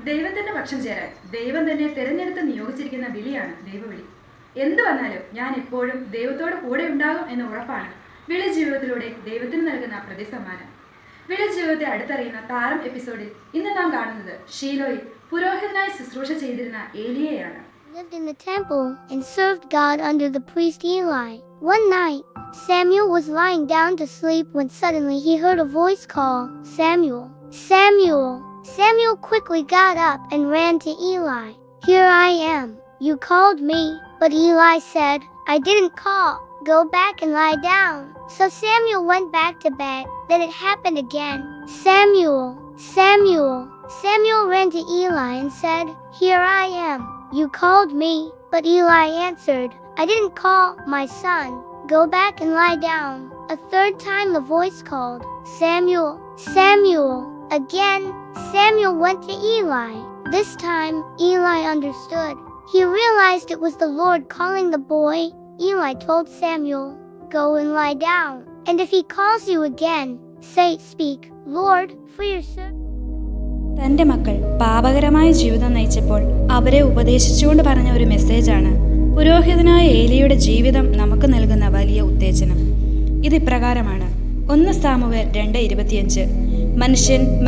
ദൈവത്തിന്റെ പക്ഷം ചേരാൻ ദൈവം തന്നെ തിരഞ്ഞെടുത്ത് നിയോഗിച്ചിരിക്കുന്ന വിളിയാണ് ദൈവവിളി. എന്ത് വന്നാലും ഞാൻ എപ്പോഴും ദൈവത്തോട് കൂടെ ഉണ്ടാകും എന്ന ഉറപ്പാണ് വിളി ജീവിതത്തിലൂടെ ദൈവത്തിന് നൽകുന്ന പ്രതിസമ്മാനം. വിളി ജീവിതത്തെ അടുത്തറിയുന്ന താരം എപ്പിസോഡിൽ ഇന്ന് നാം കാണുന്നത് ഷീലോയിൽ പുരോഹിതനായി ശുശ്രൂഷ ചെയ്തിരുന്ന ഏലിയയാണ്. Lived in the temple and served God under the priest Eli. One night, Samuel was lying down to sleep when suddenly he heard a voice call, "Samuel, Samuel." Samuel quickly got up and ran to Eli. "Here I am. You called me." But Eli said, "I didn't call. Go back and lie down." So Samuel went back to bed. Then it happened again. "Samuel, Samuel." Samuel ran to Eli and said, "Here I am. You called me." But Eli answered, "I didn't call, my son. Go back and lie down." A third time the voice called, "Samuel, Samuel." Again, Samuel went to Eli. This time, Eli understood. He realized it was the Lord calling the boy. Eli told Samuel, "Go and lie down. And if he calls you again, speak, Lord, for your servant." തൻ്റെ മക്കൾ പാപകരമായ ജീവിതം നയിച്ചപ്പോൾ അവരെ ഉപദേശിച്ചുകൊണ്ട് പറഞ്ഞ ഒരു മെസ്സേജാണ് പുരോഹിതനായ ഏലിയുടെ ജീവിതം നമുക്ക് നൽകുന്ന വലിയ ഉത്തേജനം. ഇതിപ്രകാരമാണ്: 1 സാമുവേൽ 2:25.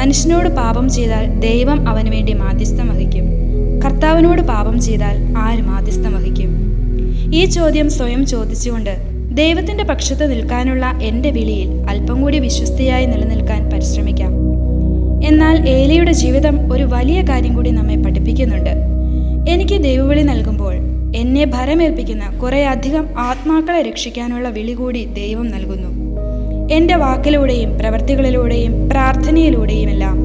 മനുഷ്യനോട് പാപം ചെയ്താൽ ദൈവം അവന് വേണ്ടി മാധ്യസ്ഥം വഹിക്കും. കർത്താവിനോട് പാപം ചെയ്താൽ ആര് മാധ്യസ്ഥം വഹിക്കും? ഈ ചോദ്യം സ്വയം ചോദിച്ചുകൊണ്ട് ദൈവത്തിൻ്റെ പക്ഷത്ത് നിൽക്കാനുള്ള എൻ്റെ വിളിയിൽ അല്പം കൂടി വിശ്വസ്തയായി നിലനിൽക്കാൻ പരിശ്രമിക്കാം. എന്നാൽ ഏലിയുടെ ജീവിതം ഒരു വലിയ കാര്യം കൂടി നമ്മെ പഠിപ്പിക്കുന്നുണ്ട്. എനിക്ക് ദൈവവിളി നൽകുമ്പോൾ എന്നെ ഭരമേൽപ്പിക്കുന്ന കുറേ അധികം ആത്മാക്കളെ രക്ഷിക്കാനുള്ള വിളി കൂടി ദൈവം നൽകുന്നു. എൻ്റെ വാക്കിലൂടെയും പ്രവൃത്തികളിലൂടെയും പ്രാർത്ഥനയിലൂടെയുമെല്ലാം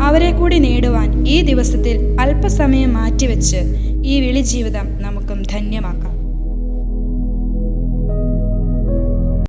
അവരെ കൂടി നേടുവാൻ ഈ ദിവസത്തിൽ അല്പസമയം മാറ്റിവെച്ച് ഈ വിളി ജീവിതം നമുക്കും ധന്യമാക്കാം.